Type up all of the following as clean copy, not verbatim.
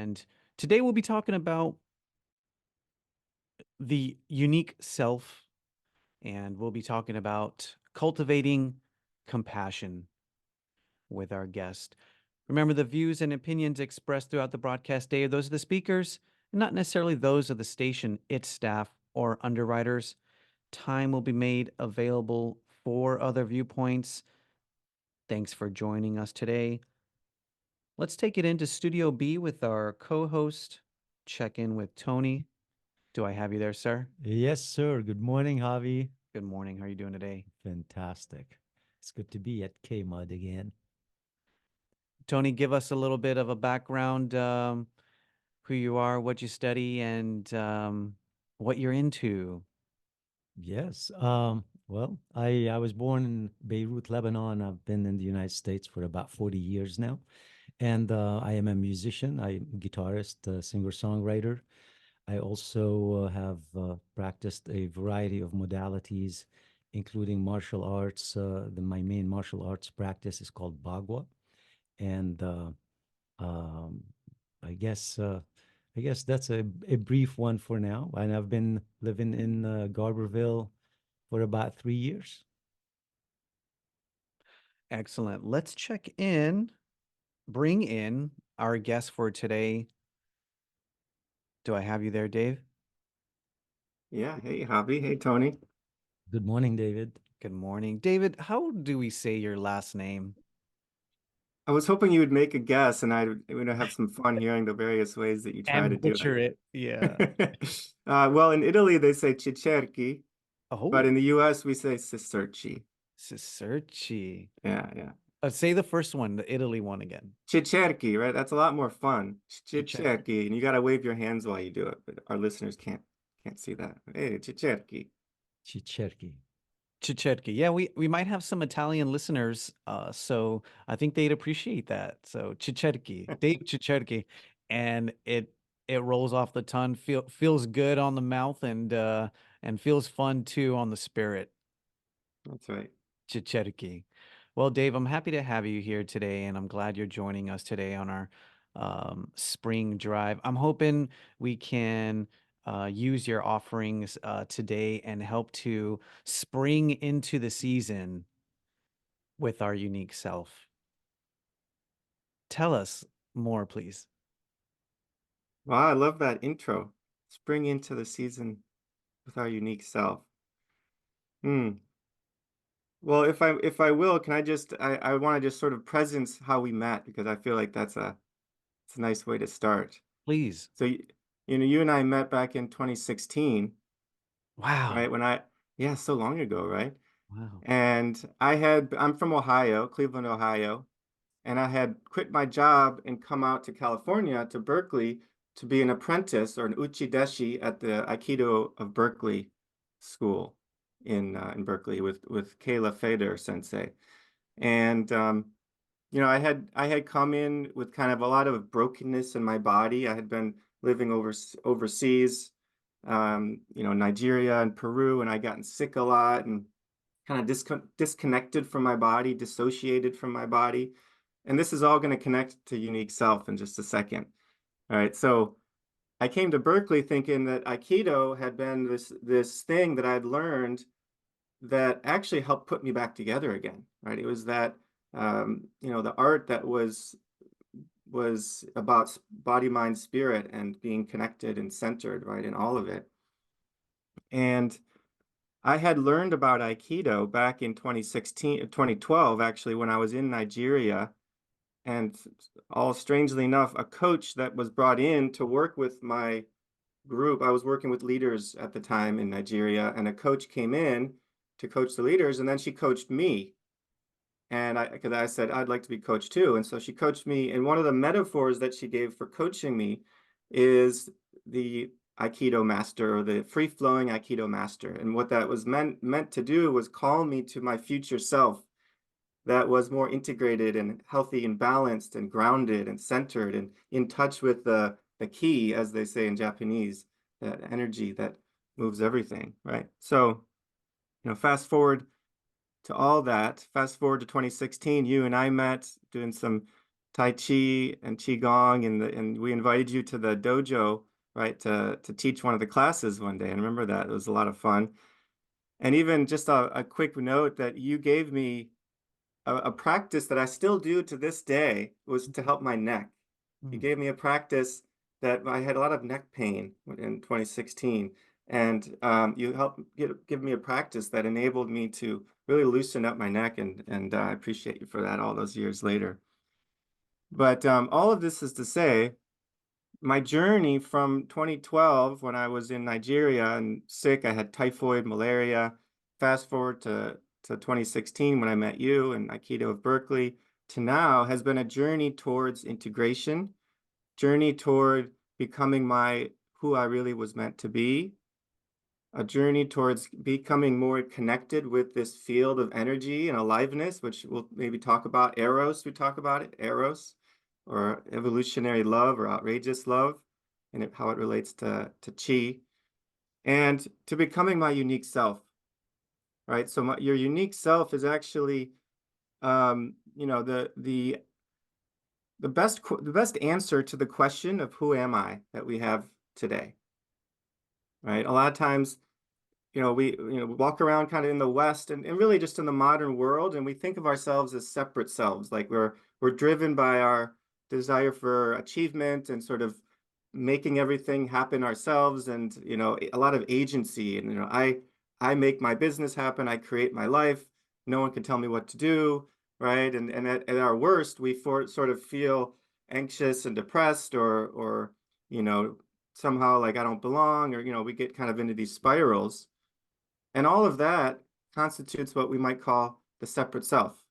And today we'll be talking about the unique self, and we'll be talking about cultivating compassion with our guest. Remember, the views and opinions expressed throughout the broadcast day are those of the speakers, not necessarily those of the station, its staff, or underwriters. Time will be made available for other viewpoints. Thanks for joining us today. Let's take it into Studio B with our co host, check in with Tony. Do I have you there, sir? Yes, sir. Good morning, Javi. Good morning. How are you doing today? Fantastic. It's good to be at K-Mud again. Tony, give us a little bit of a background, who you are, what you study, and what you're into. Yes. I was born in Beirut, Lebanon. I've been in the United States for about 40 years now, and I am a musician. I'm a guitarist, singer-songwriter. I also have practiced a variety of modalities, including martial arts. My main martial arts practice is called Bagua, and Um, I guess uh, I guess that's a brief one for now. And I've been living in Garberville for about 3 years. Excellent. Let's check in, bring in our guest for today. Do I have you there, Dave? Yeah. Hey, Javi. Hey, Tony. Good morning, David. Good morning. David, how do we say your last name? I was hoping you would make a guess, and we'd have some fun hearing the various ways that you try to And do butcher it. Yeah. it. Well, in Italy they say Cicerchi, but Oh, in the US we say Cicerci. Cicerchi. Yeah, yeah. Say the first one, the Italy one again. Cicerchi, right? That's a lot more fun. Cicerchi. Cicerchi, and you got to wave your hands while you do it, but our listeners can't see that. Hey, Cicerchi. Cicerchi. Cicerchi. Yeah, we might have some Italian listeners, so I think they'd appreciate that. So Cicerchi, Dave Cicerchi, and it rolls off the tongue, feels good on the mouth, and feels fun too on the spirit. That's right. Cicerchi. Well, Dave, I'm happy to have you here today, and I'm glad you're joining us today on our spring drive. I'm hoping we can use your offerings today and help to spring into the season with our unique self. Tell us more, please. Wow, I love that intro. Spring into the season with our unique self. Hmm. Well, if I will, can I just I want to just sort of presence how we met because I feel like it's a nice way to start. Please. So you and I met back in 2016, right? Wow. Yeah, so long ago, right? Wow. And I'm from Ohio, Cleveland, Ohio, and I had quit my job and come out to California to Berkeley to be an apprentice or an uchideshi at the Aikido of Berkeley school in Berkeley with Kayla Feder sensei. And I had come in with kind of a lot of brokenness in my body. I had been living overseas, Nigeria and Peru, and I gotten sick a lot and kind of disconnected from my body, dissociated from my body. And this is all going to connect to unique self in just a second. All right, so I came to Berkeley thinking that Aikido had been this thing that I'd learned that actually helped put me back together again, right? It was that the art that was about body, mind, spirit, and being connected and centered, right, in all of it. And I had learned about Aikido back in 2016, 2012, actually, when I was in Nigeria. And all strangely enough, a coach that was brought in to work with my group, I was working with leaders at the time in Nigeria, and a coach came in to coach the leaders, and then she coached me. And because I said I'd like to be coached too. And so she coached me. And one of the metaphors that she gave for coaching me is the Aikido master or the free-flowing Aikido master. And what that was meant to do was call me to my future self that was more integrated and healthy and balanced and grounded and centered and in touch with the ki, as they say in Japanese, that energy that moves everything, right? So, fast forward to all that, fast forward to 2016, you and I met doing some Tai Chi and Qigong, and we invited you to the dojo, right, to teach one of the classes one day. I remember that. It was a lot of fun. And even just a quick note that you gave me a practice that I still do to this day was to help my neck. You Mm. gave me a practice that I had a lot of neck pain in 2016, and you helped give me a practice that enabled me to really loosen up my neck, and I appreciate you for that all those years later. But all of this is to say, my journey from 2012, when I was in Nigeria and sick, I had typhoid, malaria. Fast forward to 2016 when I met you and Aikido of Berkeley, to now has been a journey towards integration, journey toward becoming who I really was meant to be, a journey towards becoming more connected with this field of energy and aliveness, which we'll maybe talk about. Eros, we talk about it, Eros, or evolutionary love or outrageous love, and how it relates to Chi, and to becoming my unique self, right? So your unique self is actually, the best answer to the question of who am I that we have today, right? A lot of times, we walk around kind of in the West and really just in the modern world, and we think of ourselves as separate selves, like we're driven by our desire for achievement and sort of making everything happen ourselves, and a lot of agency. And I make my business happen, I create my life, no one can tell me what to do, right? And at our worst, we sort of feel anxious and depressed, or you know somehow like I don't belong, or we get kind of into these spirals. And all of that constitutes what we might call the separate self,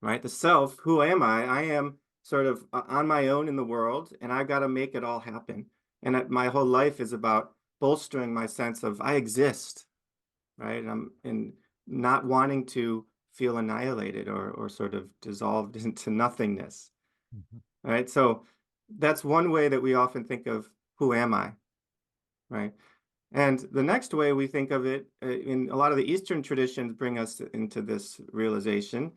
right? The self, who am I? I am sort of on my own in the world, and I've got to make it all happen. And my whole life is about bolstering my sense of I exist, right? And I'm in not wanting to feel annihilated or sort of dissolved into nothingness, Mhm. right? So that's one way that we often think of who am I, right? And the next way we think of it, in a lot of the Eastern traditions bring us into this realization,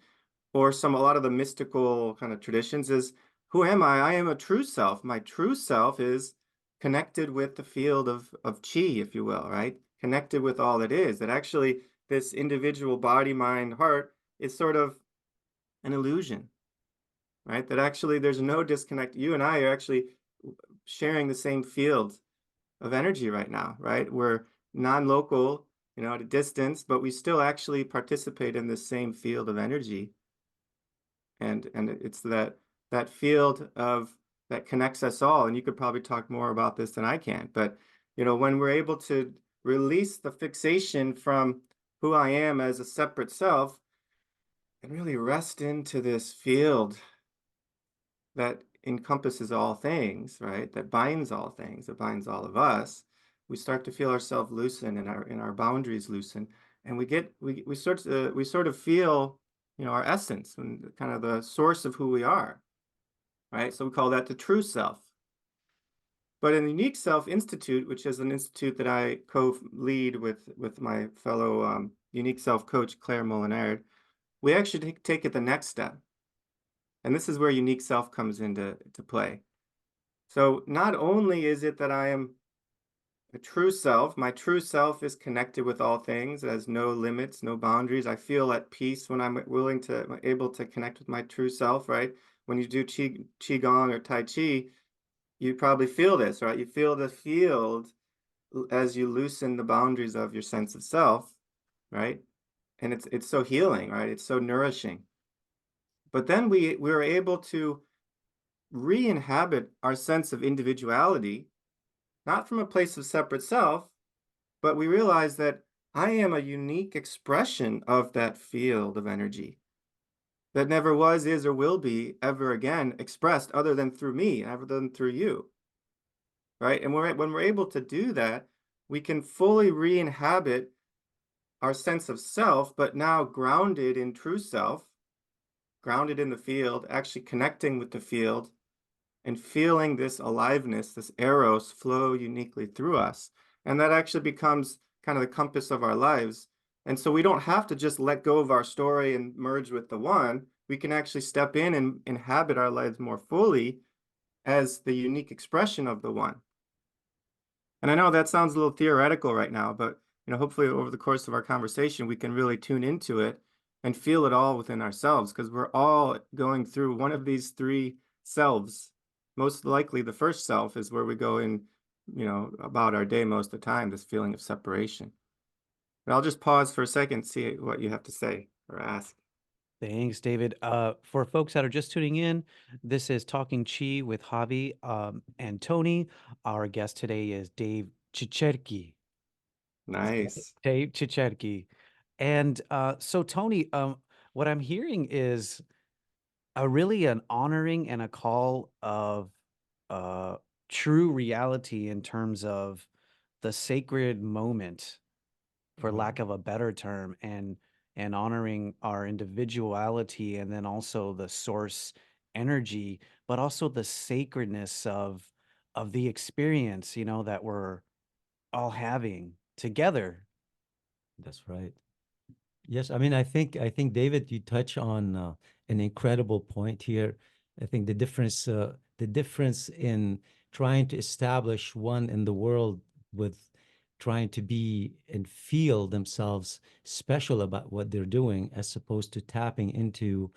or a lot of the mystical kind of traditions, is who am I? I am a true self. My true self is connected with the field of chi, if you will, right? Connected with all that is. That actually this individual body, mind, heart is sort of an illusion, right? That actually there's no disconnect. You and I are actually sharing the same field of energy right now, right? We're non-local, at a distance, but we still actually participate in the same field of energy. And it's that field of that connects us all. And you could probably talk more about this than I can. But when we're able to release the fixation from who I am as a separate self and really rest into this field that encompasses all things, right? That binds all things, that binds all of us. We start to feel ourselves loosen and our boundaries loosen, and we sort of feel, our essence and kind of the source of who we are, right? So we call that the true self. But in the Unique Self Institute, which is an institute that I co-lead with my fellow Unique Self coach Claire Molinard, we actually take it the next step. And this is where unique self comes into play. So not only is it that I am a true self, my true self is connected with all things, it has no limits, no boundaries. I feel at peace when I'm able to connect with my true self, right? When you do Qigong or Tai Chi, you probably feel this, right? You feel the field as you loosen the boundaries of your sense of self, right? And it's so healing, right? It's so nourishing. But then we're able to re-inhabit our sense of individuality, not from a place of separate self, but we realize that I am a unique expression of that field of energy that never was, is, or will be ever again expressed other than through me, other than through you, right? And when we're able to do that, we can fully re-inhabit our sense of self, but now grounded in true self, grounded in the field, actually connecting with the field and feeling this aliveness, this eros flow uniquely through us. And that actually becomes kind of the compass of our lives. And so we don't have to just let go of our story and merge with the one. we can actually step in and inhabit our lives more fully as the unique expression of the one. And I know that sounds a little theoretical right now, but hopefully over the course of our conversation, we can really tune into it and feel it all within ourselves, because we're all going through one of these three selves. Most likely the first self is where we go in, about our day most of the time, this feeling of separation. But I'll just pause for a second, see what you have to say or ask. Thanks, David. For folks that are just tuning in, this is Talking Chi with Javi and Tony. Our guest today is Dave Cicerchi. Is that it? Nice. Dave Cicerchi. And so, Tony, what I'm hearing is really an honoring and a call of uh, true reality in terms of the sacred moment, for Right. lack of a better term, and honoring our individuality, and then also the source energy, but also the sacredness of the experience, that we're all having together. That's right. Yes, I mean, I think David, you touch on an incredible point here. I think the difference in trying to establish one in the world with trying to be and feel themselves special about what they're doing, as opposed to tapping into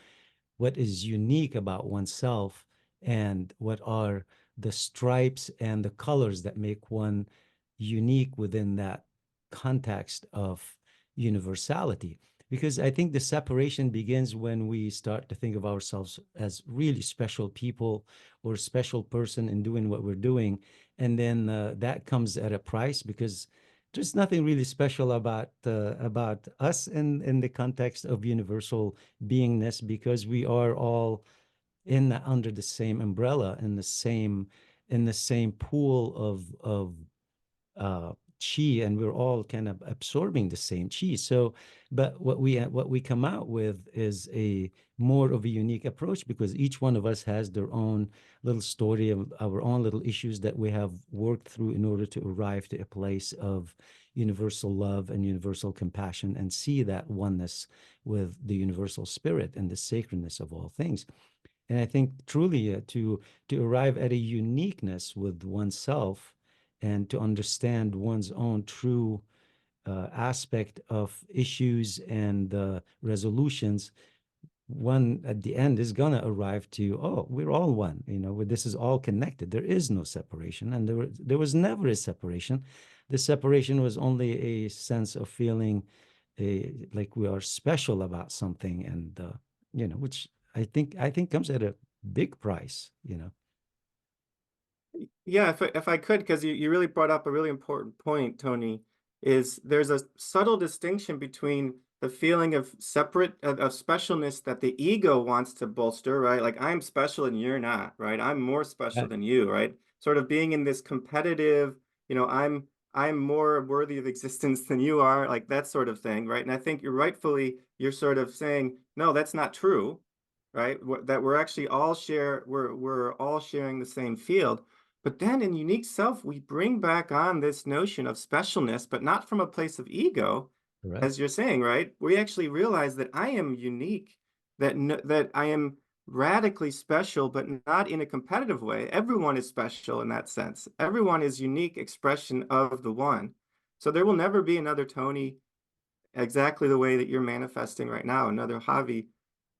what is unique about oneself and what are the stripes and the colors that make one unique within that context of universality. Because I think the separation begins when we start to think of ourselves as really special people or special person in doing what we're doing. And then that comes at a price, because there's nothing really special about us in the context of universal beingness, because we are all under the same umbrella, in the same pool of chi, and we're all kind of absorbing the same chi. So, but what we come out with is a more of a unique approach, because each one of us has their own little story of our own little issues that we have worked through in order to arrive to a place of universal love and universal compassion, and see that oneness with the universal spirit and the sacredness of all things. And I think truly to arrive at a uniqueness with oneself, and to understand one's own true aspect of issues and resolutions, one at the end is gonna arrive to, oh, we're all one. This is all connected. There is no separation, and there was never a separation. The separation was only a sense of feeling like we are special about something, and which I think comes at a big price. Yeah, if I could, because you really brought up a really important point, Tony, is there's a subtle distinction between the feeling of of specialness that the ego wants to bolster, right? Like, I'm special and you're not, right? I'm more special Right. than you, right? Sort of being in this competitive, I'm more worthy of existence than you are, like that sort of thing, right? And I think you're sort of saying, no, that's not true, right? That we're actually we're all sharing the same field. But then in unique self, we bring back on this notion of specialness, but not from a place of ego, Correct. as you're saying, right? We actually realize that I am unique, that I am radically special, but not in a competitive way. Everyone is special in that sense. Everyone is unique expression of the one. So there will never be another Tony exactly the way that you're manifesting right now, another Javi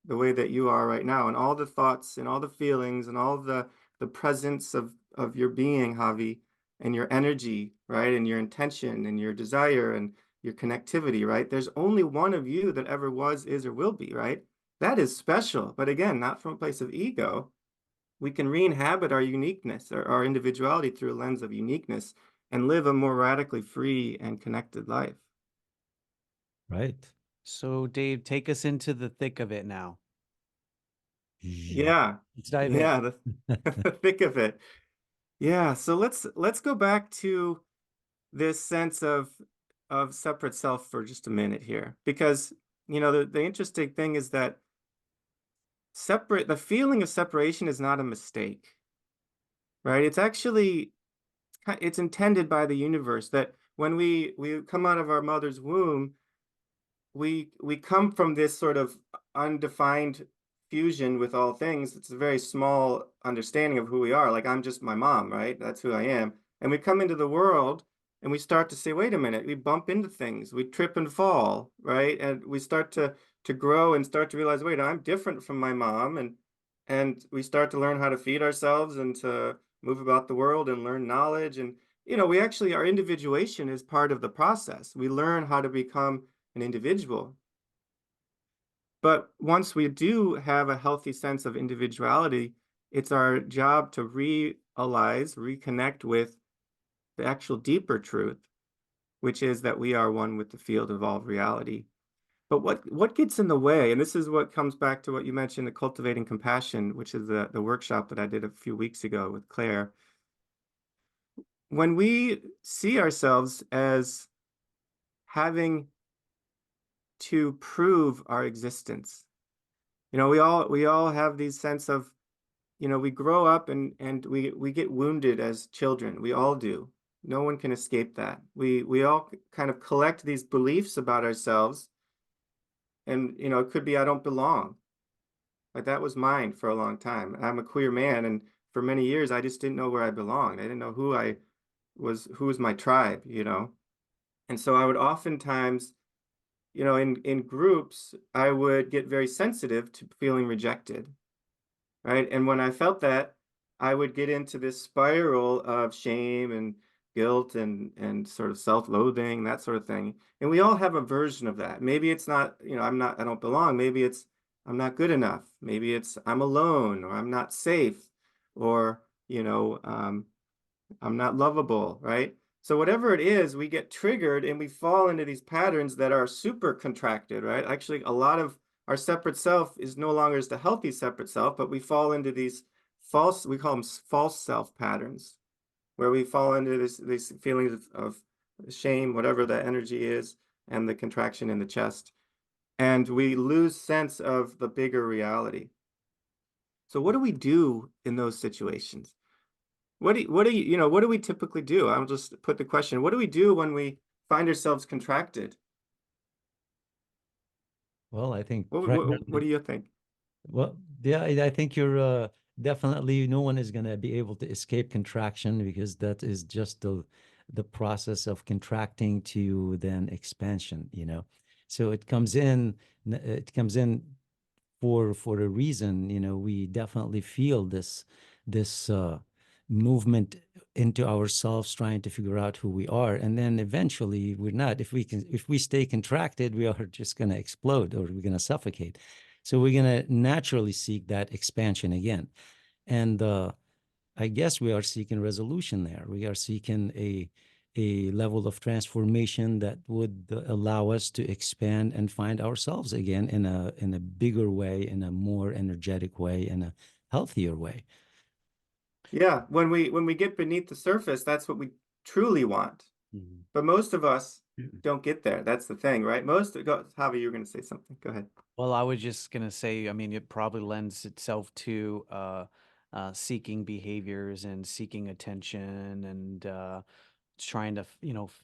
the way that you are right now, and all the thoughts and all the feelings and all the presence of your being, Javi, and your energy, right? And your intention and your desire and your connectivity, right? There's only one of you that ever was, is, or will be, right? That is special. But again, not from a place of ego. We can re-inhabit our uniqueness or our individuality through a lens of uniqueness and live a more radically free and connected life. Right. So, Dave, take us into the thick of it now. Yeah. Let's dive in. Yeah, the thick of it. Yeah, so let's go back to this sense of separate self for just a minute here, because the interesting thing is that the feeling of separation is not a mistake, right? It's actually it's intended by the universe that when we come out of our mother's womb, we come from this sort of undefined fusion with all things. It's a very small understanding of who we are. Like I'm just my mom, right? That's who I am. And we come into the world and we start to say, wait a minute, we bump into things, we trip and fall, right? And we start to grow and start to realize, wait, I'm different from my mom. And we start to learn how to feed ourselves and to move about the world and learn knowledge. And, we actually, our individuation is part of the process. We learn how to become an individual. But once we do have a healthy sense of individuality, it's our job to realize, reconnect with the actual deeper truth, which is that we are one with the field of all reality. But what gets in the way, and this is what comes back to what you mentioned, the cultivating compassion, which is the workshop that I did a few weeks ago with Claire. When we see ourselves as having to prove our existence, we all have these sense of, we grow up and we get wounded as children. We all do. No one can escape that. We all kind of collect these beliefs about ourselves, and it could be I don't belong. Like that was mine for a long time. I'm a queer man, and for many years I just didn't know where I belonged. I didn't know who was my tribe. And so I would oftentimes, in groups, I would get very sensitive to feeling rejected, right? And when I felt that, I would get into this spiral of shame and guilt and sort of self-loathing, that sort of thing. And we all have a version of that. Maybe it's not, I don't belong. Maybe it's I'm not good enough. Maybe it's I'm alone or I'm not safe or, I'm not lovable, right? So whatever it is, we get triggered and we fall into these patterns that are super contracted, right? Actually, a lot of our separate self is no longer as the healthy separate self, but we fall into these we call them false self patterns, where we fall into these feelings of shame, whatever that energy is, and the contraction in the chest. And we lose sense of the bigger reality. So what do we do in those situations? What do we typically do? I'll just put the question, what do we do when we find ourselves contracted? Well, I think What primarily, do you think? well, yeah, I think you're definitely no one is gonna be able to escape contraction because that is just the process of contracting to then expansion, you know. So it comes in for a reason, you know. We definitely feel this movement into ourselves trying to figure out who we are, and then eventually we're not, if we stay contracted, we are just going to explode or we're going to suffocate. So we're going to naturally seek that expansion again. And I guess we are seeking resolution there. We are seeking a level of transformation that would allow us to expand and find ourselves again in a bigger way, in a more energetic way, in a healthier way. Yeah, when we get beneath the surface, that's what we truly want. Mhm. But most of us don't get there. That's the thing, right? Javi, you were going to say something. Go ahead. Well, I was just gonna say, I mean, it probably lends itself to seeking behaviors and seeking attention and trying to,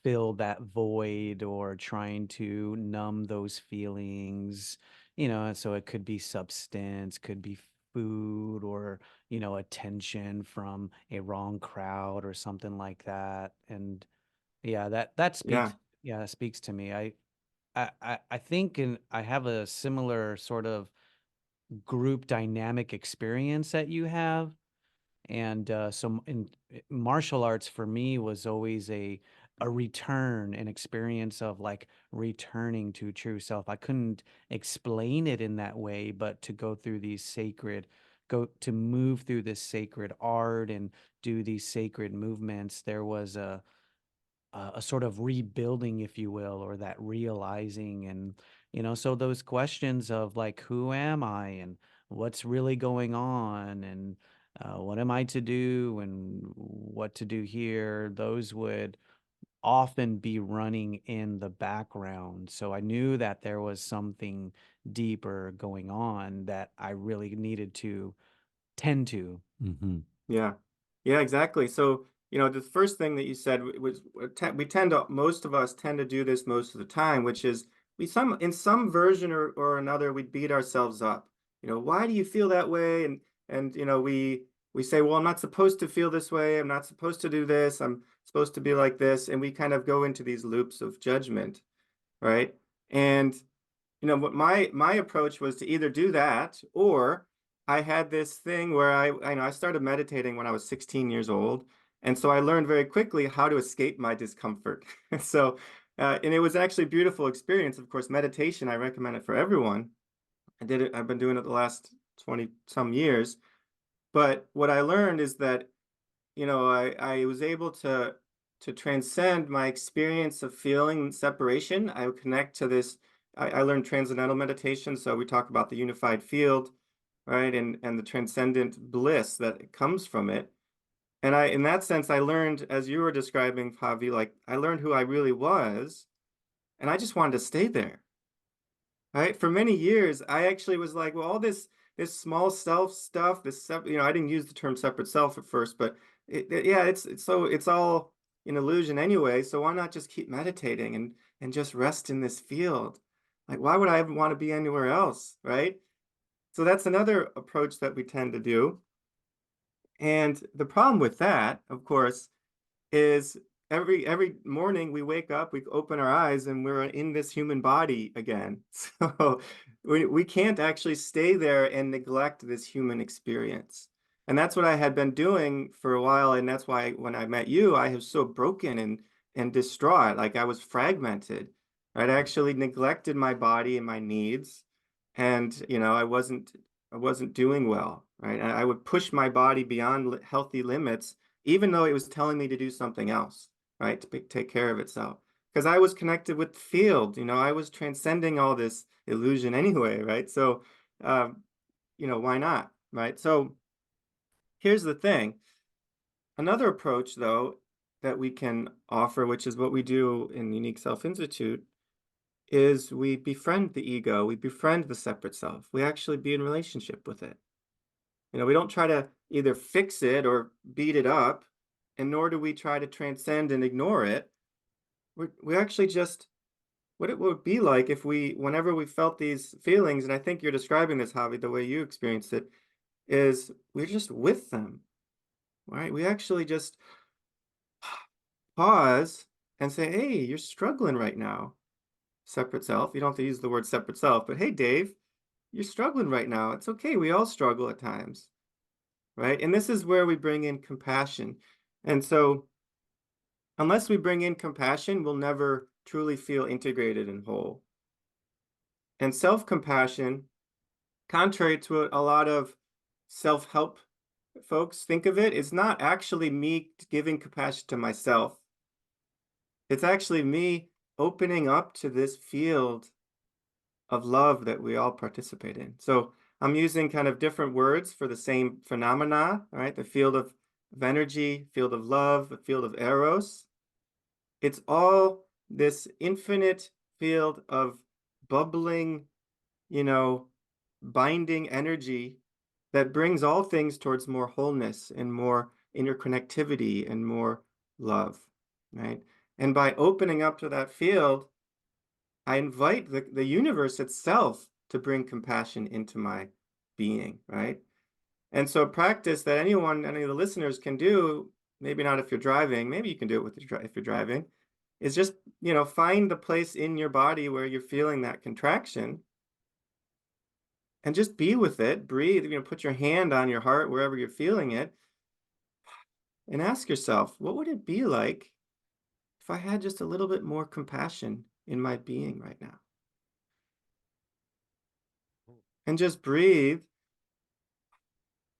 fill that void or trying to numb those feelings, and so it could be substance, could be food or, attention from a wrong crowd or something like that. And yeah, that speaks, Yeah. yeah, that speaks to me. I think I have a similar sort of group dynamic experience that you have. And in martial arts for me was always a return, an experience of like returning to true self. I couldn't explain it in that way, but to go through go to move through this sacred art and do these sacred movements, there was a sort of rebuilding, if you will, or that realizing. And, so those questions of like, who am I and what's really going on and what am I to do and what to do here, those would often be running in the background. So I knew that there was something deeper going on that I really needed to tend to. Hmm. Yeah. Yeah, exactly. So, the first thing that you said was most of us tend to do this most of the time, which is in some version or another, we beat ourselves up. why do you feel that way? And we say, well, I'm not supposed to feel this way. I'm not supposed to do this. I'm supposed to be like this. And we kind of go into these loops of judgment, right? And what my approach was to either do that, or I had this thing where I started meditating when I was 16 years old. And so I learned very quickly how to escape my discomfort. So, and it was actually a beautiful experience. Of course, meditation, I recommend it for everyone. I've been doing it the last 20 some years. But what I learned is that, I was able to transcend my experience of feeling separation. I would connect to this. I learned transcendental meditation. So we talk about the unified field, right? And the transcendent bliss that comes from it. And in that sense, I learned, as you were describing, Javi, like I learned who I really was, and I just wanted to stay there. Right? For many years, I actually was like, well, all this small self stuff, I didn't use the term separate self at first, but yeah, it's all an illusion anyway. So why not just keep meditating and just rest in this field? Like, why would I ever want to be anywhere else, right? So that's another approach that we tend to do. And the problem with that, of course, is every morning we wake up, we open our eyes, and we're in this human body again. So we can't actually stay there and neglect this human experience. And that's what I had been doing for a while. And that's why when I met you, I was so broken and distraught. Like I was fragmented. Right? I actually neglected my body and my needs. And I wasn't doing well. Right? And I would push my body beyond healthy limits even though it was telling me to do something else, right? To take care of itself. Because I was connected with the field, I was transcending all this illusion anyway, right? So, why not, right? So here's the thing. Another approach, though, that we can offer, which is what we do in Unique Self Institute, is we befriend the ego, we befriend the separate self. We actually be in relationship with it. We don't try to either fix it or beat it up, and nor do we try to transcend and ignore it. We actually just, what it would be like if whenever we felt these feelings, and I think you're describing this, Javi, the way you experienced it, is we're just with them, right? We actually just pause and say, hey, you're struggling right now, separate self. You don't have to use the word separate self, but hey, Dave, you're struggling right now. It's okay. We all struggle at times. Right? And this is where we bring in compassion. And so, unless we bring in compassion, we'll never truly feel integrated and whole. And self-compassion, contrary to what a lot of self-help folks think of it, is not actually me giving compassion to myself. It's actually me opening up to this field of love that we all participate in. So I'm using kind of different words for the same phenomena, right? The field of energy, field of love, the field of eros. It's all this infinite field of bubbling, binding energy that brings all things towards more wholeness and more interconnectivity and more love, right? And by opening up to that field, I invite the universe itself to bring compassion into my being, right? And so a practice that any of the listeners can do, maybe not if you're driving, maybe you can do it if you're driving, is just, find the place in your body where you're feeling that contraction and just be with it, breathe, put your hand on your heart wherever you're feeling it and ask yourself, what would it be like if I had just a little bit more compassion in my being right now? And just breathe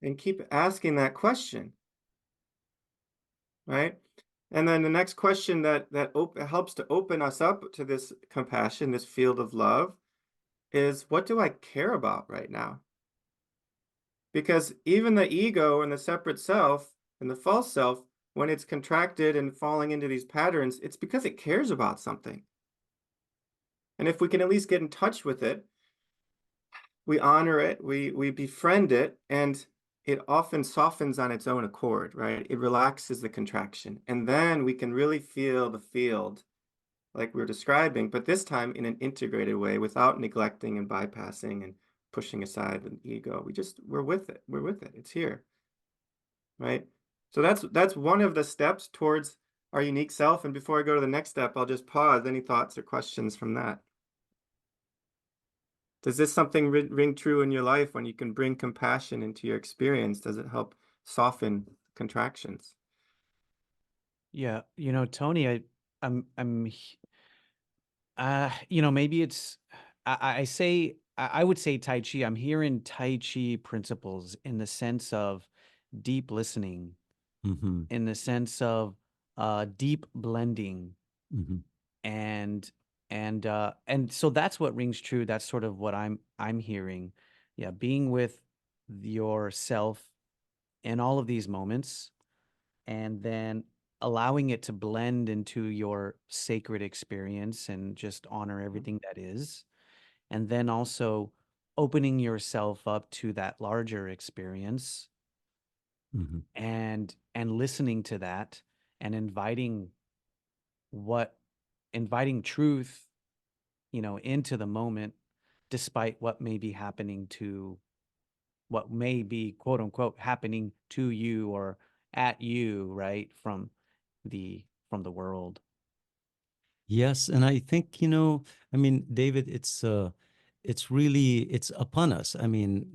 and keep asking that question, right? And then the next question that helps to open us up to this compassion, this field of love, is what do I care about right now? Because even the ego and the separate self and the false self, when it's contracted and falling into these patterns, it's because it cares about something. And if we can at least get in touch with it, we honor it, we befriend it, and it often softens on its own accord, right? It relaxes the contraction. And then we can really feel the field like we are describing, but this time in an integrated way without neglecting and bypassing and pushing aside the ego. We're with it. We're with it. It's here, right? So that's one of the steps towards our unique self. And before I go to the next step, I'll just pause. Any thoughts or questions from that? Does this something ring true in your life when you can bring compassion into your experience? Does it help soften contractions? Yeah, Tony, I'm maybe it's I would say Tai Chi. I'm hearing Tai Chi principles in the sense of deep listening, Mm-hmm. in the sense of deep blending, Mm-hmm. and and so that's what rings true. That's sort of what I'm hearing. Yeah, being with yourself in all of these moments, and then allowing it to blend into your sacred experience and just honor everything that is. And then also opening yourself up to that larger experience, Mm-hmm. and listening to that, and what inviting truth, into the moment, despite what may be quote unquote happening to you or at you, right? From the world. Yes, and I think, I mean, David, it's really it's upon us. I mean,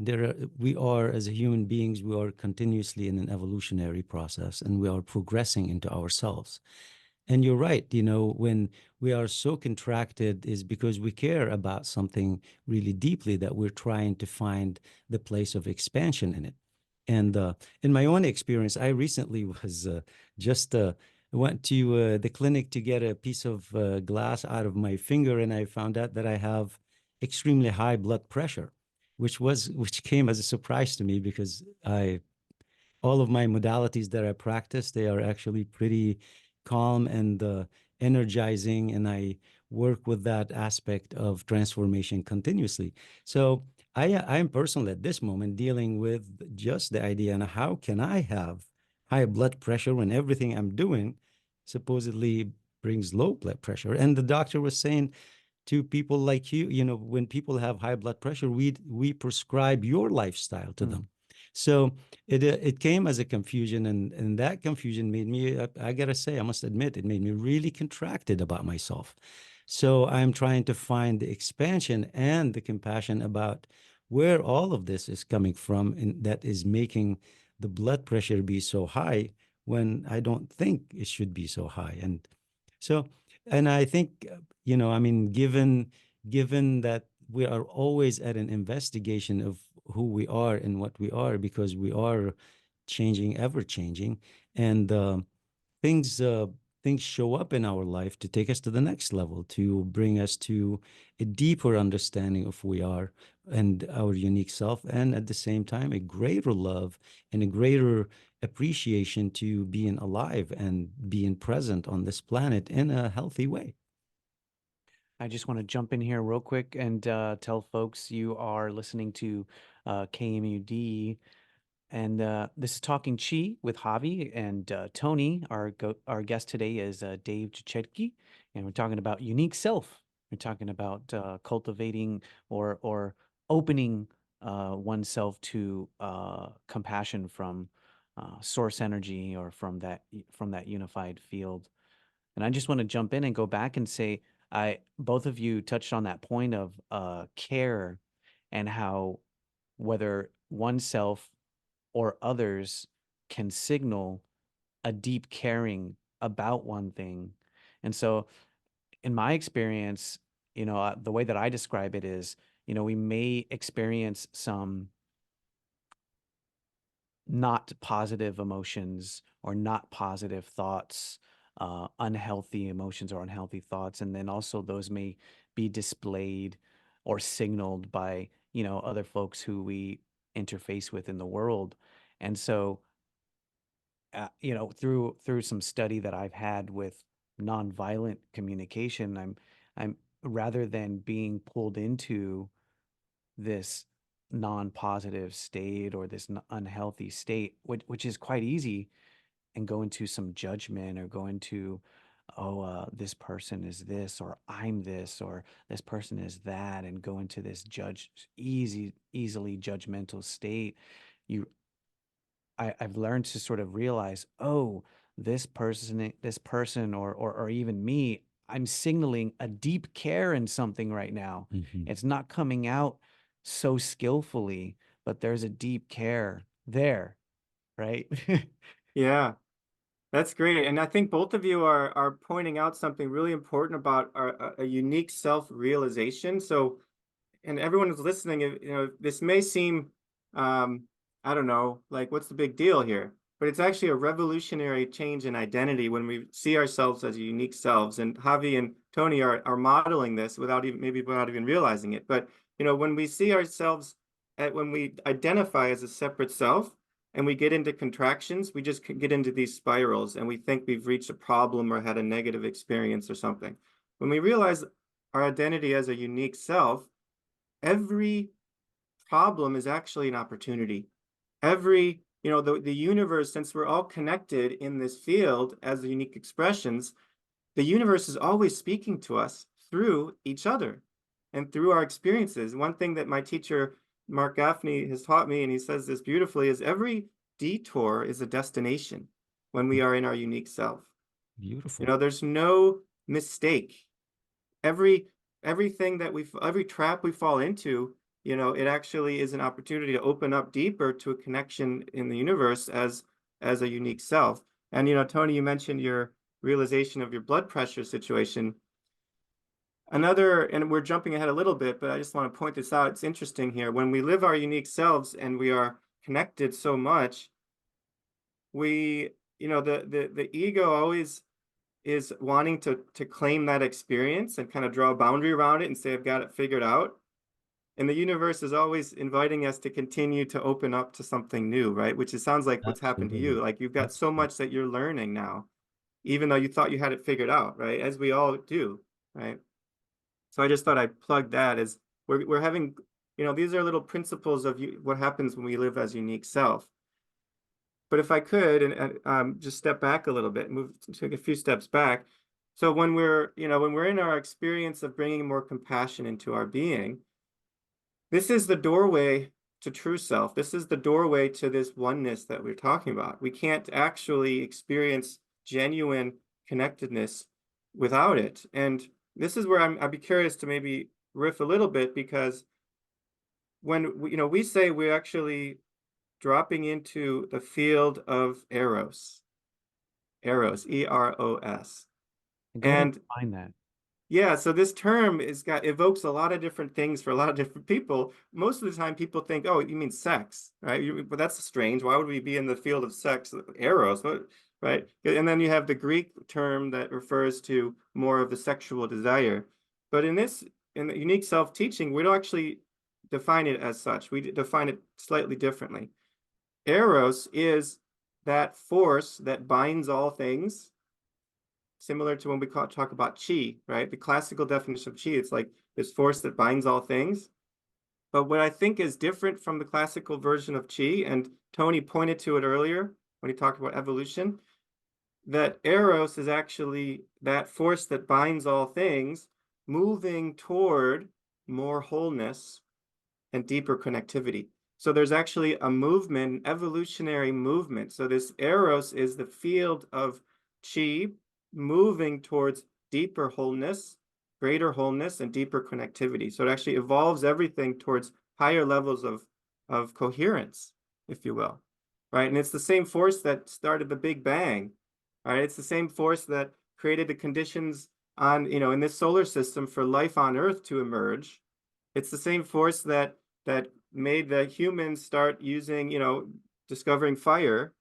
we are as a human beings, we are continuously in an evolutionary process and we are progressing into ourselves. And you're right, when we are so contracted is because we care about something really deeply that we're trying to find the place of expansion in it. And in my own experience, I recently was just went to the clinic to get a piece of glass out of my finger, and I found out that I have extremely high blood pressure, which came as a surprise to me because I all of my modalities that I practice, they are actually pretty calm and energizing, and I work with that aspect of transformation continuously. So I am personally at this moment dealing with just the idea and how can I have high blood pressure when everything I'm doing supposedly brings low blood pressure. And the doctor was saying to people like you, when people have high blood pressure, we prescribe your lifestyle to Mm. them. So it came as a confusion, and that confusion made me, I gotta say, I must admit, it made me really contracted about myself. So I'm trying to find the expansion and the compassion about where all of this is coming from, and that is making the blood pressure be so high when I don't think it should be so high. So, and I think, I mean, given that we are always at an investigation of who we are and what we are, because we are changing, ever changing, and things uh, things show up in our life to take us to the next level, to bring us to a deeper understanding of who we are and our unique self, and at the same time, a greater love and a greater appreciation to being alive and being present on this planet in a healthy way. I just want to jump in here real quick and tell folks you are listening to KMUD. And this is Talking Chi with Javi and Tony. Our guest today is Dave Cicerchi, and we're talking about unique self. We're talking about cultivating or opening oneself to compassion from source energy, or from that unified field. And I just want to jump in and go back and say, I both of you touched on that point of care, and how whether oneself or others can signal a deep caring about one thing. And so, in my experience, the way that I describe it is, we may experience some not positive emotions or not positive thoughts, unhealthy emotions or unhealthy thoughts. And then also those may be displayed or signaled by, other folks who we interface with in the world. And so, through some study that I've had with nonviolent communication, I'm rather than being pulled into this non-positive state or this unhealthy state, which is quite easy, and go into some judgment or go into this person is this, or I'm this, or this person is that, and go into this easily judgmental state. You, I've learned to sort of realize, oh, this person, or even me, I'm signaling a deep care in something right now. Hmm. It's not coming out so skillfully, but there's a deep care there, right? Yeah, that's great. And I think both of you are pointing out something really important about a unique self-realization. So, and everyone who's listening, this may seem, um, I don't know, like what's the big deal here? But it's actually a revolutionary change in identity when we see ourselves as unique selves. And Javi and Tony are modeling this without even realizing it. But when we see ourselves, when we identify as a separate self, and we get into contractions, we just get into these spirals, and we think we've reached a problem or had a negative experience or something. When we realize our identity as a unique self, every problem is actually an opportunity. The universe, since we're all connected in this field as unique expressions, the universe is always speaking to us through each other and through our experiences. One thing that my teacher, Mark Gaffney, has taught me, and he says this beautifully, is every detour is a destination when we are in our unique self. Beautiful. There's no mistake. every every trap we fall into, it actually is an opportunity to open up deeper to a connection in the universe as a unique self. And Tony, you mentioned your realization of your blood pressure situation. And we're jumping ahead a little bit, but I just want to point this out. It's interesting here. When we live our unique selves and we are connected so much, we, the ego always is wanting to claim that experience and kind of draw a boundary around it and say, I've got it figured out. And the universe is always inviting us to continue to open up to something new, right? Which it sounds like what's happened to Absolutely. you. Like you've got so Absolutely. much that you're learning now, even though you thought you had it figured out, right? As we all do, right? So I just thought I'd plug that as we're having, these are little principles of what happens when we live as unique self. But if I could, and just step back a little bit, take a few steps back. So when we're in our experience of bringing more compassion into our being, this is the doorway to true self. This is the doorway to this oneness that we're talking about. We can't actually experience genuine connectedness without it. And this is where I'd be curious to maybe riff a little bit, because when we say we're actually dropping into the field of Eros, Eros. Go ahead and And find that. yeah, so this term evokes a lot of different things for a lot of different people. Most of the time people think, oh, you mean sex, right? But that's strange. Why would we be in the field of sex? Eros, right? And then you have the Greek term that refers to more of the sexual desire. But in the unique self-teaching, we don't actually define it as such. We define it slightly differently. Eros is that force that binds all things, similar to when we talk about chi, right? The classical definition of chi, it's like this force that binds all things. But what I think is different from the classical version of chi, and Tony pointed to it earlier when he talked about evolution, that Eros is actually that force that binds all things, moving toward more wholeness and deeper connectivity. So there's actually a movement, evolutionary movement. So this Eros is the field of chi moving towards deeper wholeness, greater wholeness, and deeper connectivity. So it actually evolves everything towards higher levels of coherence, if you will, right? And it's the same force that started the Big Bang, right? It's the same force that created the conditions in this solar system for life on Earth to emerge. It's the same force that made the humans start using, discovering fire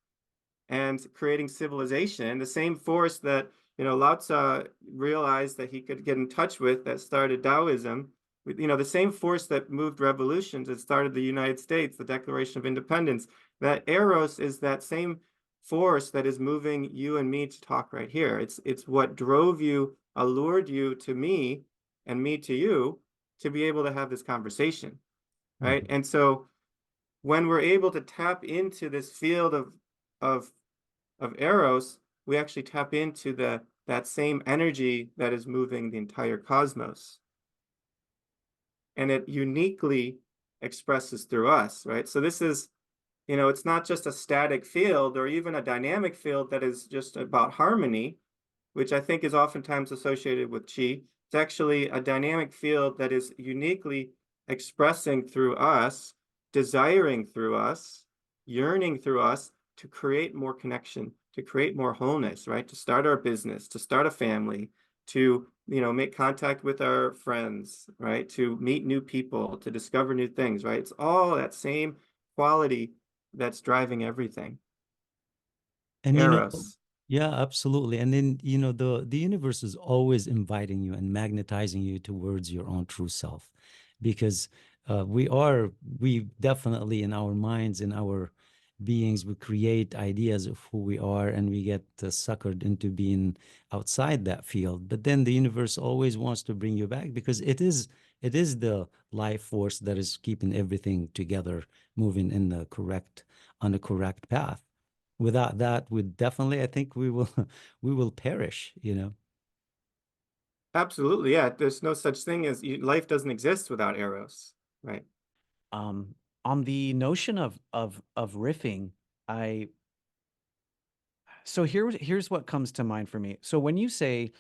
and creating civilization. The same force that, Lao Tzu realized that he could get in touch with, that started Taoism. The same force that moved revolutions, that started the United States, the Declaration of Independence. That Eros is that same force that is moving you and me to talk right here. It's what drove you, allured you to me, and me to you, to be able to have this conversation, right? Mhm. And so when we're able to tap into this field of of Eros, we actually tap into that same energy that is moving the entire cosmos. And it uniquely expresses through us, right? So this is, it's not just a static field or even a dynamic field that is just about harmony, which I think is oftentimes associated with Qi. It's actually a dynamic field that is uniquely expressing through us, desiring through us, yearning through us to create more connection, to create more wholeness, right? To start our business, to start a family, to, make contact with our friends, right? To meet new people, to discover new things, right? It's all that same quality that's driving everything. And Eros. yeah, absolutely. And then, the universe is always inviting you and magnetizing you towards your own true self, because we definitely in our minds, in our beings, we create ideas of who we are, and we get suckered into being outside that field. But then the universe always wants to bring you back, because it is the life force that is keeping everything together, moving in the correct path. Without that, we definitely, I think we will we will perish. Absolutely, yeah. There's no such thing as life doesn't exist without Eros, right? Um, on the notion of riffing, I so here's what comes to mind for me. So when you say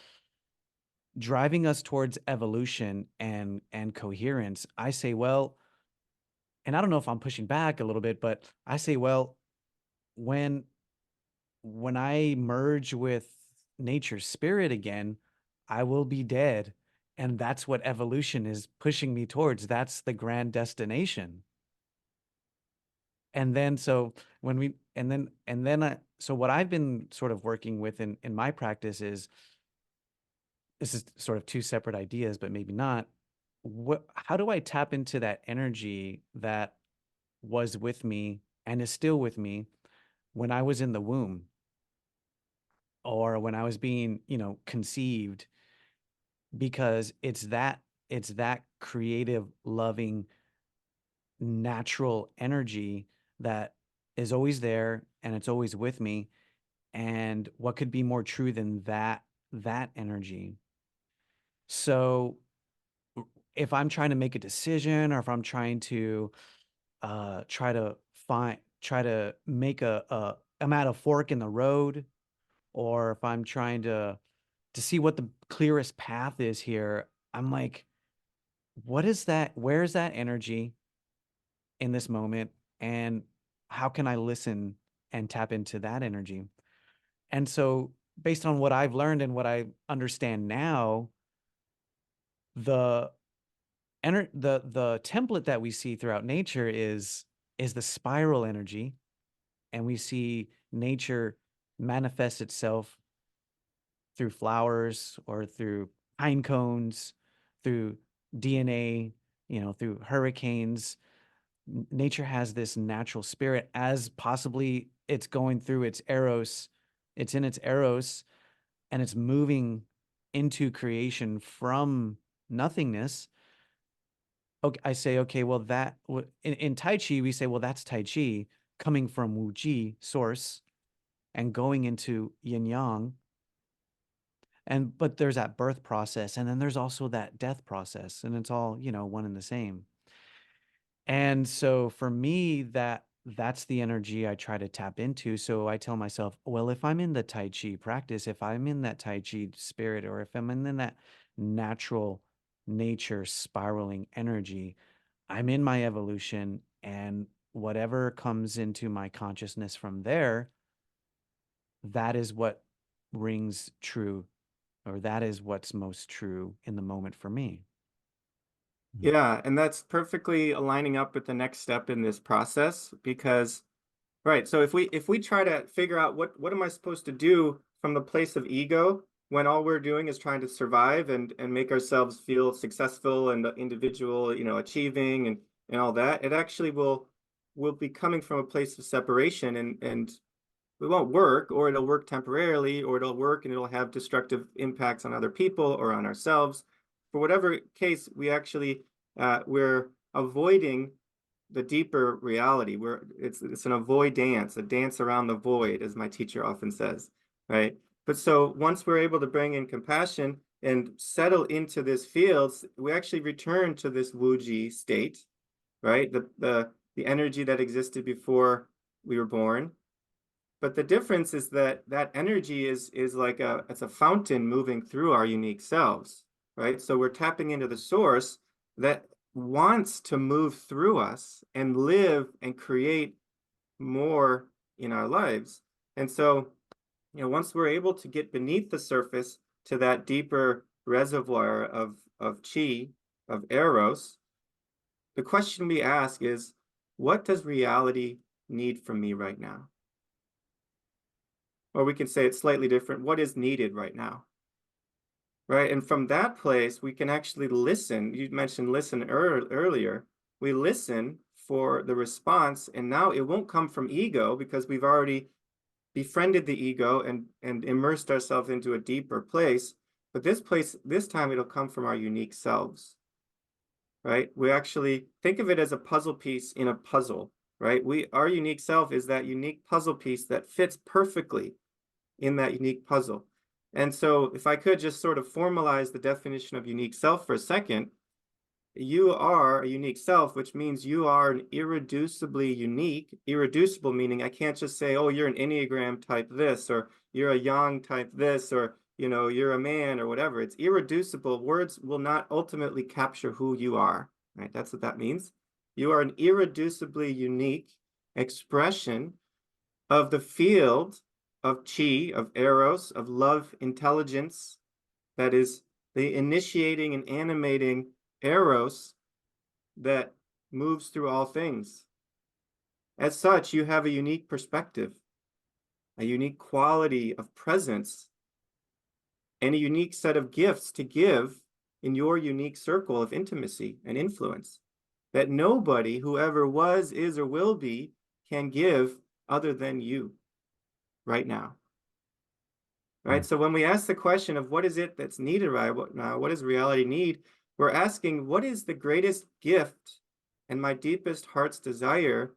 driving us towards evolution and coherence, I say, well, and I don't know if I'm pushing back a little bit, but I say, well, when when I merge with nature's spirit again, I will be dead. And that's what evolution is pushing me towards. That's the grand destination. And then so when we and then so what I've been sort of working with in my practice is, this is sort of two separate ideas, but maybe not. How do I tap into that energy that was with me and is still with me when I was in the womb, or when I was being, conceived? Because it's that creative, loving, natural energy that is always there and it's always with me. And what could be more true than that energy? So if I'm trying to make a decision, or if I'm trying to try to make I'm at a fork in the road, or if I'm trying to see what the clearest path is here, I'm like, what is that? Where is that energy in this moment? And how can I listen and tap into that energy? And so, based on what I've learned and what I understand now, the the template that we see throughout nature is the spiral energy, and we see nature manifest itself through flowers, or through pine cones, through DNA, through hurricanes. Nature has this natural spirit, as possibly it's going through its eros, it's in its eros, and it's moving into creation from nothingness. Okay, I say, okay, well, in Tai Chi, we say, well, that's Tai Chi coming from Wu Ji, source, and going into yin yang. But there's that birth process, and then there's also that death process, and it's all, one and the same. And so for me, that's the energy I try to tap into. So I tell myself, well, if I'm in the Tai Chi practice, if I'm in that Tai Chi spirit, or if I'm in that natural nature spiraling energy, I'm in my evolution, and whatever comes into my consciousness from there, that is what rings true, or that is what's most true in the moment for me. Yeah, and that's perfectly aligning up with the next step in this process because, right, so if we try to figure out what am I supposed to do from the place of ego when all we're doing is trying to survive and make ourselves feel successful and individual, achieving and all that, it actually will be coming from a place of separation and it won't work, or it'll work temporarily, or it'll work and it'll have destructive impacts on other people or on ourselves. For whatever case, we're avoiding the deeper reality. It's an avoid dance, a dance around the void, as my teacher often says, right? But so once we're able to bring in compassion and settle into this field, we actually return to this Wuji state, right? The energy that existed before we were born. But the difference is that that energy is like it's a fountain moving through our unique selves, right? So we're tapping into the source that wants to move through us and live and create more in our lives. And so, once we're able to get beneath the surface to that deeper reservoir of chi, of eros, the question we ask is, what does reality need from me right now? Or we can say it's slightly different. What is needed right now? Right. And from that place, we can actually listen. You mentioned listen earlier. We listen for the response. And now it won't come from ego because we've already befriended the ego and immersed ourselves into a deeper place. But this time it'll come from our unique selves. Right. We actually think of it as a puzzle piece in a puzzle. Right. Our unique self is that unique puzzle piece that fits perfectly in that unique puzzle. And so if I could just sort of formalize the definition of unique self for a second, you are a unique self, which means you are an irreducibly unique, irreducible meaning I can't just say, oh, you're an Enneagram type this, or you're a Yang type this, or you're a man or whatever. It's irreducible. Words will not ultimately capture who you are, right? That's what that means. You are an irreducibly unique expression of the field of chi, of eros, of love intelligence, that is the initiating and animating eros that moves through all things. As such, you have a unique perspective, a unique quality of presence, and a unique set of gifts to give in your unique circle of intimacy and influence that nobody who ever was, is, or will be can give other than you right now. Right. So when we ask the question of what is it that's needed right now, what does reality need? We're asking, what is the greatest gift and my deepest heart's desire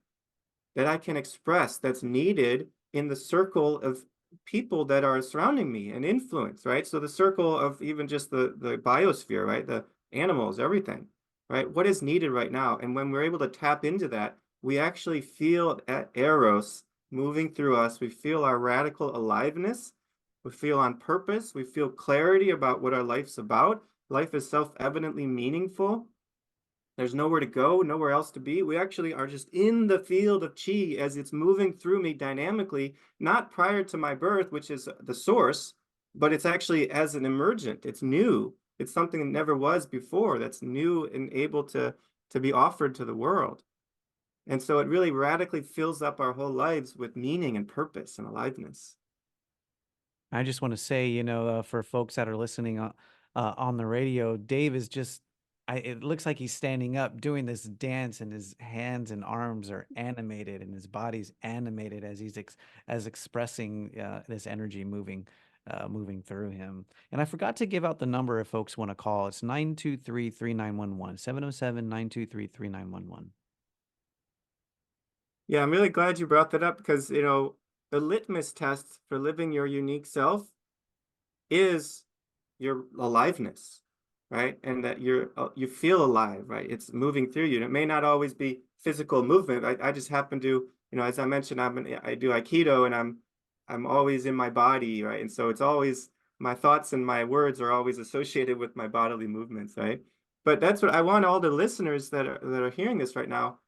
that I can express that's needed in the circle of people that are surrounding me and influence, right? So the circle of even just the biosphere, right? The animals, everything, right? What is needed right now? And when we're able to tap into that, we actually feel at Eros moving through us. We feel our radical aliveness. We feel on purpose. We feel clarity about what our life's about. Life is self-evidently meaningful. There's nowhere to go, nowhere else to be. We actually are just in the field of chi as it's moving through me dynamically, not prior to my birth, which is the source, but it's actually as an emergent. It's new. It's something that never was before, that's new and able to be offered to the world. And so it really radically fills up our whole lives with meaning and purpose and aliveness. I just want to say, for folks that are listening on the radio, Dave is just, it looks like he's standing up doing this dance, and his hands and arms are animated, and his body's animated as he's expressing this energy moving through him. And I forgot to give out the number if folks want to call. It's 923-3911, 707-923-3911. Yeah, I'm really glad you brought that up because, the litmus test for living your unique self is your aliveness, right? And that you feel alive, right? It's moving through you. And it may not always be physical movement. I just happen to, as I mentioned, I do Aikido, and I'm always in my body, right? And so it's always my thoughts and my words are always associated with my bodily movements, right? But that's what I want all the listeners that are hearing this right now,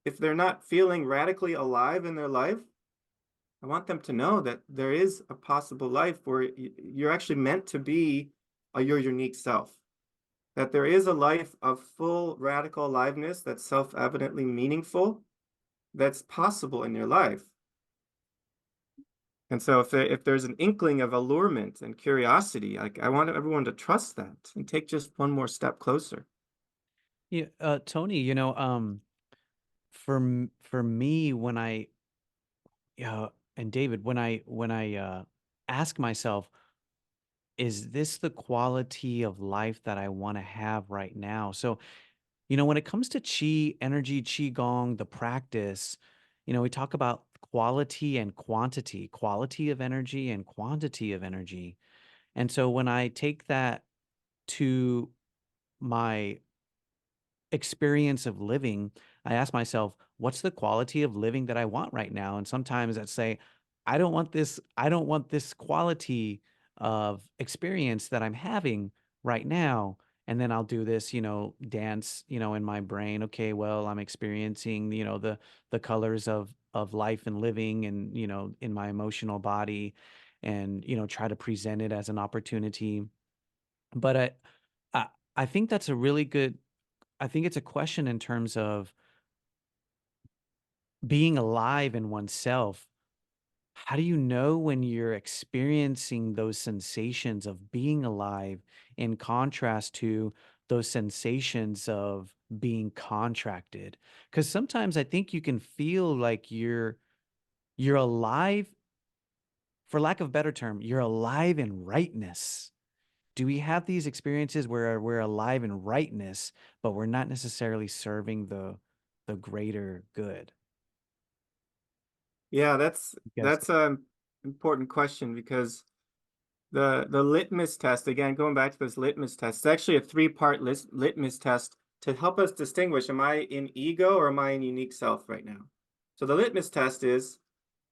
if they're not feeling radically alive in their life, I want them to know that there is a possible life where you're actually meant to be your unique self. That there is a life of full radical aliveness that's self-evidently meaningful, that's possible in your life. And so if there's an inkling of allurement and curiosity, like I want everyone to trust that and take just one more step closer. Yeah, Tony, for me, when I and David, when I ask myself, is this the quality of life that I want to have right now? So, when it comes to chi, energy, qigong, the practice, we talk about quality and quantity, quality of energy and quantity of energy. And so when I take that to my experience of living, I ask myself, what's the quality of living that I want right now? And sometimes I say, I don't want this quality of experience that I'm having right now. And then I'll do this, dance, in my brain. Okay, well, I'm experiencing, the colors of life and living and, in my emotional body and, try to present it as an opportunity. But I, I think that's a really good I think it's a question in terms of being alive in oneself. How do you know when you're experiencing those sensations of being alive in contrast to those sensations of being contracted? Because sometimes I think you can feel like you're alive, for lack of a better term, you're alive in rightness. Do we have these experiences where we're alive in rightness, but we're not necessarily serving the greater good? Yeah, Yes. that's a important question because the litmus test, again, going back to this litmus test, it's actually a three-part litmus test to help us distinguish, am I in ego or am I in unique self right now? So the litmus test is,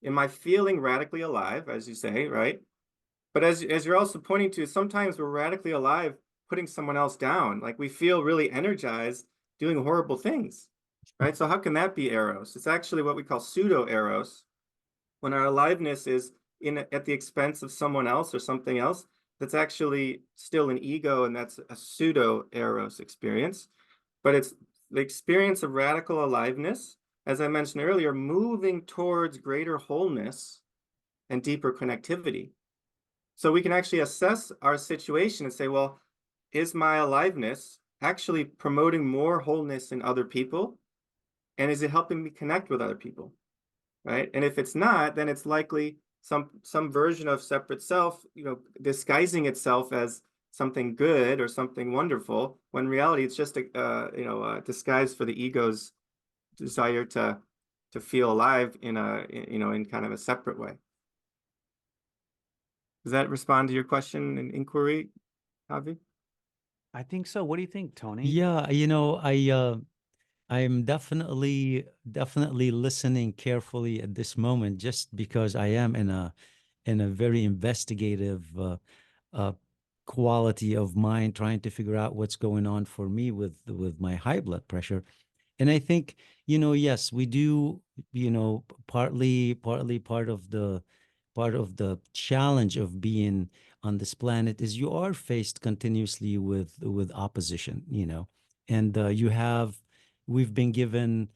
am I feeling radically alive, as you say, right? But as you're also pointing to, sometimes we're radically alive putting someone else down. Like we feel really energized doing horrible things, right? So how can that be eros? It's actually what we call pseudo eros, when our aliveness is in at the expense of someone else or something else. That's actually still an ego, and that's a pseudo eros experience. But it's the experience of radical aliveness, as I mentioned earlier, moving towards greater wholeness and deeper connectivity. So we can actually assess our situation and say, well, is my aliveness actually promoting more wholeness in other people? And is it helping me connect with other people? Right? And if it's not, then it's likely some version of separate self, disguising itself as something good or something wonderful, when in reality it's just a disguise for the ego's desire to feel alive in kind of a separate way. Does that respond to your question and inquiry, Javi? I think so. What do you think, Tony? Yeah, I'm definitely listening carefully at this moment, just because I am in a very investigative uh, quality of mind, trying to figure out what's going on for me with my high blood pressure. And I think, yes, we do, partly part of the challenge of being on this planet is you are faced continuously with opposition, and we've been given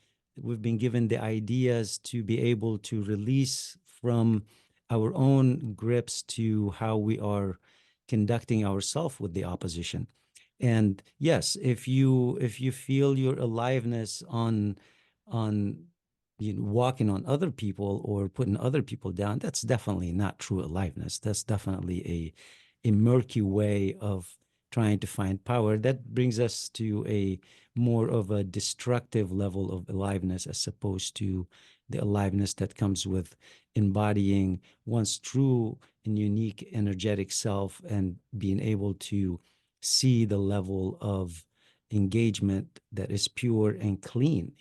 we've been given the ideas to be able to release from our own grips to how we are conducting ourselves with the opposition. And yes, if you feel your aliveness on walking on other people or putting other people down, that's definitely not true aliveness. That's definitely a murky way of trying to find power. That brings us to a more of a destructive level of aliveness, as opposed to the aliveness that comes with embodying one's true and unique energetic self and being able to see the level of engagement that is pure and clean,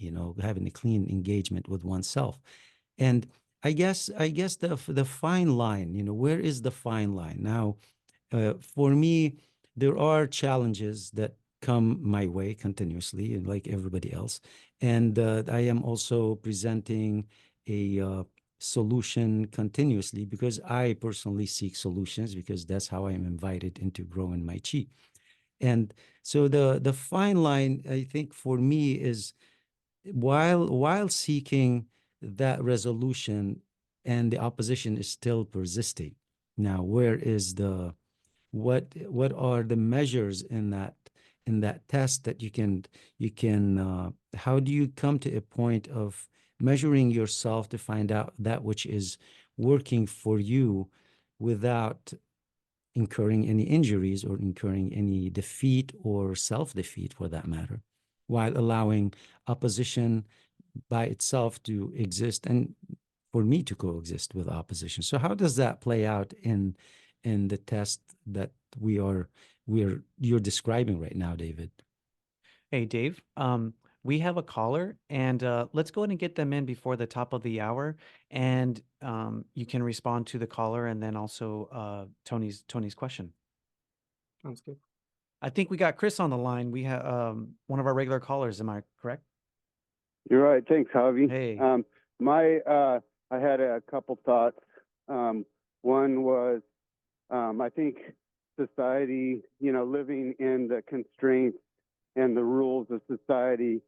having a clean engagement with oneself. And I guess the fine line, where is the fine line? Now, for me, there are challenges that come my way continuously, and like everybody else. And I am also presenting a solution continuously, because I personally seek solutions, because that's how I am invited into growing my chi. And so the fine line, I think, for me is, while seeking that resolution and the opposition is still persisting. Now, what are the measures in that test that you can how do you come to a point of measuring yourself to find out that which is working for you without incurring any injuries or incurring any defeat or self-defeat, for that matter, while allowing opposition by itself to exist? And for me to coexist with opposition. So how does that play out in the test that you're describing right now, David? Hey, Dave. We have a caller, and let's go ahead and get them in before the top of the hour, and you can respond to the caller and then also Tony's question. Sounds good. I think we got Chris on the line. We have one of our regular callers. Am I correct? You're right. Thanks, Javi. Hey. I had a couple thoughts. One was, I think society, living in the constraints and the rules of society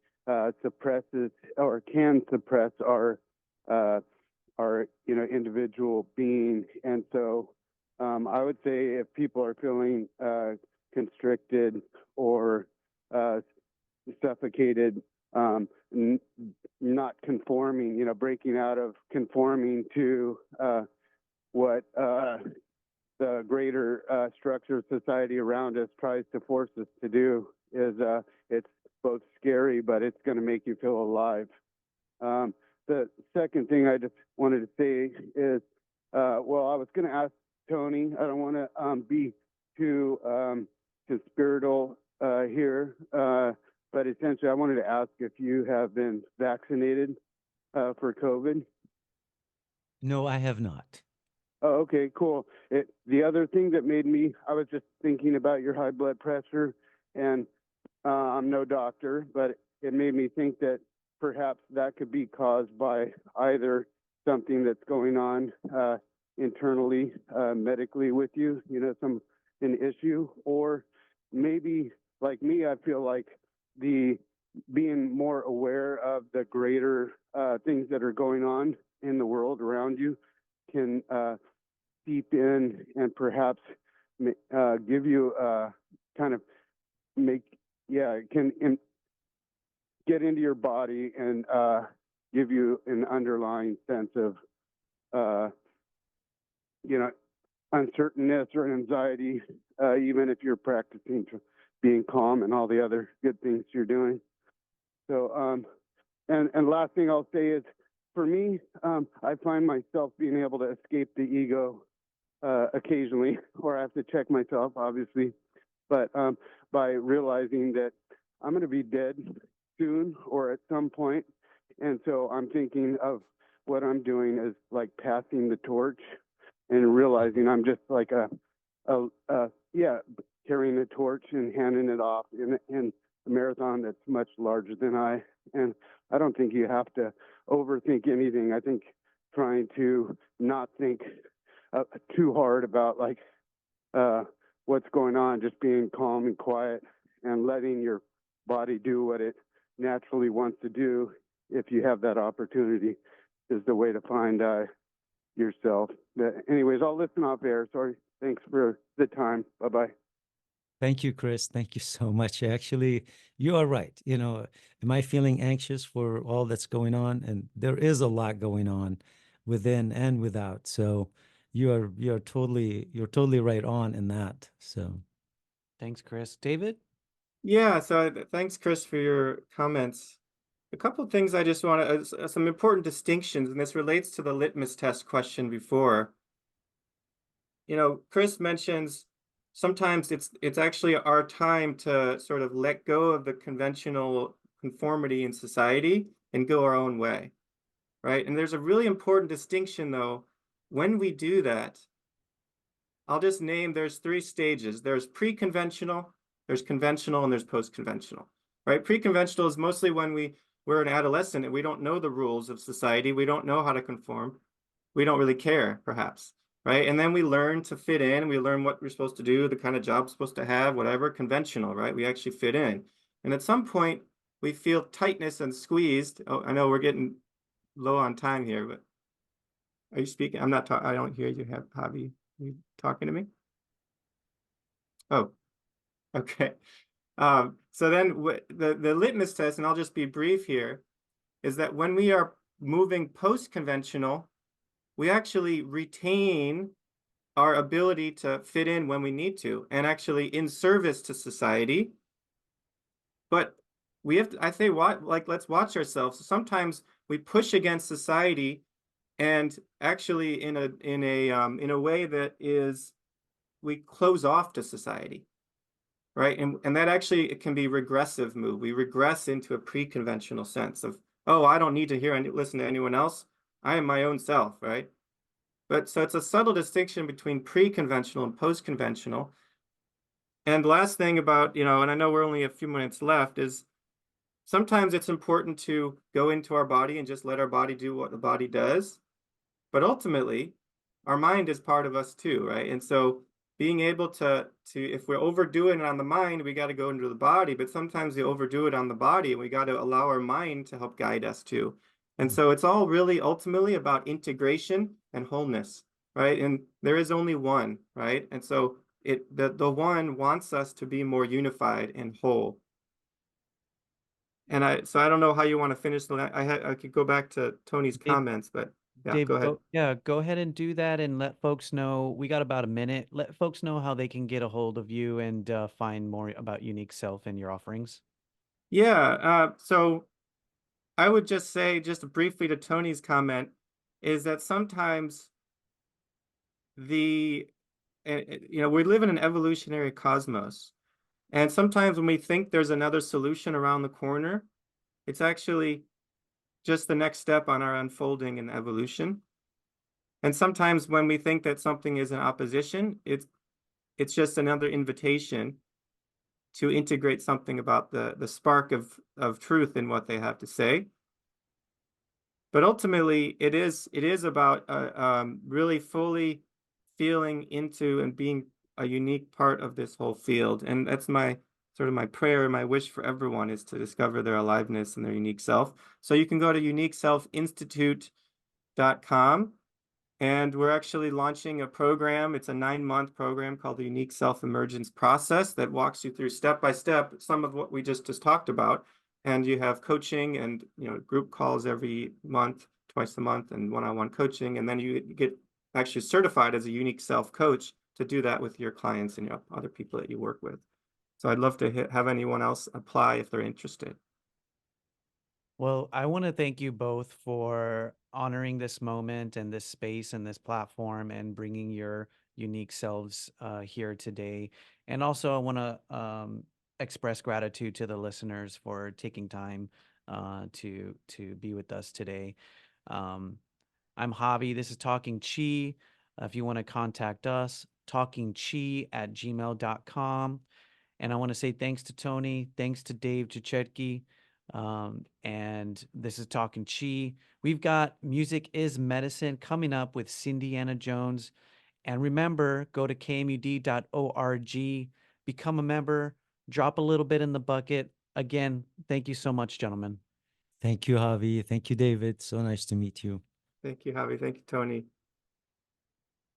suppresses or can suppress our individual being. And so I would say if people are feeling constricted or suffocated, not conforming, breaking out of conforming to what the greater structure of society around us tries to force us to do, is it's both scary, but it's going to make you feel alive. The second thing I just wanted to say is, well, I was going to ask Tony, I don't want to be too conspiratorial here, but essentially I wanted to ask if you have been vaccinated for COVID. No, I have not. Oh, okay, cool. The other thing that made me, I was just thinking about your high blood pressure, and I'm no doctor, but it made me think that perhaps that could be caused by either something that's going on internally, medically with you, an issue, or maybe like me, I feel like being more aware of the greater things that are going on in the world around you can seep in and perhaps give you kind of get into your body and give you an underlying sense of uncertainness or anxiety, even if you're practicing being calm and all the other good things you're doing. So and last thing I'll say is, for me, I find myself being able to escape the ego occasionally, or I have to check myself, obviously, but by realizing that I'm going to be dead soon or at some point, and so I'm thinking of what I'm doing as like passing the torch, and realizing I'm just like carrying the torch and handing it off in a marathon that's much larger than I. And I don't think you have to overthink anything. I think trying to not think too hard about what's going on, just being calm and quiet and letting your body do what it naturally wants to do, if you have that opportunity, is the way to find yourself. But anyways, I'll listen off air. Sorry. Thanks for the time. Bye-bye. Thank you, Chris. Thank you so much. Actually, you are right. Am I feeling anxious for all that's going on? And there is a lot going on within and without. So you're totally right on in that. So Thanks, Chris. David? Yeah, so thanks, Chris, for your comments. A couple of things I just want to, some important distinctions, and this relates to the litmus test question before. Chris mentions sometimes it's actually our time to sort of let go of the conventional conformity in society and go our own way, right? And there's a really important distinction, though. When we do that, I'll just name, there's three stages. There's pre-conventional, there's conventional, and there's post-conventional, right? Pre-conventional is mostly when we're an adolescent and we don't know the rules of society. We don't know how to conform. We don't really care, perhaps, right? And then we learn to fit in. We learn what we're supposed to do, the kind of job we're supposed to have, whatever, conventional, right? We actually fit in. And at some point, we feel tightness and squeezed. Oh, I know we're getting low on time here, but are you speaking? I'm not talking. I don't hear you, Javi. Are you talking to me? Oh, okay. So then the litmus test, and I'll just be brief here, is that when we are moving post-conventional, we actually retain our ability to fit in when we need to, and actually in service to society. But we have to, I say, let's watch ourselves. Sometimes we push against society and actually in a way that is we close off to society, right? And that actually it can be regressive move. We regress into a pre-conventional sense of, oh, I don't need to hear and listen to anyone else. I am my own self, right? But so it's a subtle distinction between pre-conventional and post-conventional. And last thing about, and I know we're only a few minutes left, is sometimes it's important to go into our body and just let our body do what the body does. But ultimately, our mind is part of us too, right? And so being able to if we're overdoing it on the mind, we got to go into the body. But sometimes we overdo it on the body, and we got to allow our mind to help guide us too. And so it's all really ultimately about integration and wholeness, right? And there is only one, right? And so the one wants us to be more unified and whole. And I don't know how you want to finish I could go back to Tony's Dave, comments, but yeah, Dave, go ahead. go ahead and do that and let folks know. We got about a minute. Let folks know how they can get a hold of you and find more about Unique Self and your offerings. Yeah, so I would just say, just briefly to Tony's comment, is that sometimes the, we live in an evolutionary cosmos. And sometimes when we think there's another solution around the corner, it's actually just the next step on our unfolding in evolution. And sometimes when we think that something is in opposition, it's just another invitation to integrate something about the spark of truth in what they have to say. But ultimately, it is about really fully feeling into and being a unique part of this whole field. And that's my prayer and my wish for everyone, is to discover their aliveness and their unique self. So you can go to uniqueselfinstitute.com, and we're actually launching a program. It's a 9-month program called the Unique Self Emergence Process that walks you through step by step some of what we just talked about. And you have coaching and group calls every month, twice a month, and one-on-one coaching. And then you get actually certified as a unique self coach to do that with your clients and your other people that you work with. So I'd love to have anyone else apply if they're interested. Well, I want to thank you both for honoring this moment and this space and this platform and bringing your unique selves here today. And also, I want to express gratitude to the listeners for taking time to be with us today. Um, I'm Javi. This is Talking Chi. If you want to contact us, talkingchi@gmail.com. And I want to say thanks to Tony, thanks to Dave Cicerchi. And this is Talking Chi. We've got Music is Medicine coming up with Cindy Jones. And remember, go to kmud.org, become a member, drop a little bit in the bucket. Again, thank you so much, gentlemen. Thank you, Javi. Thank you, David. So nice to meet you. Thank you, Javi. Thank you, Tony.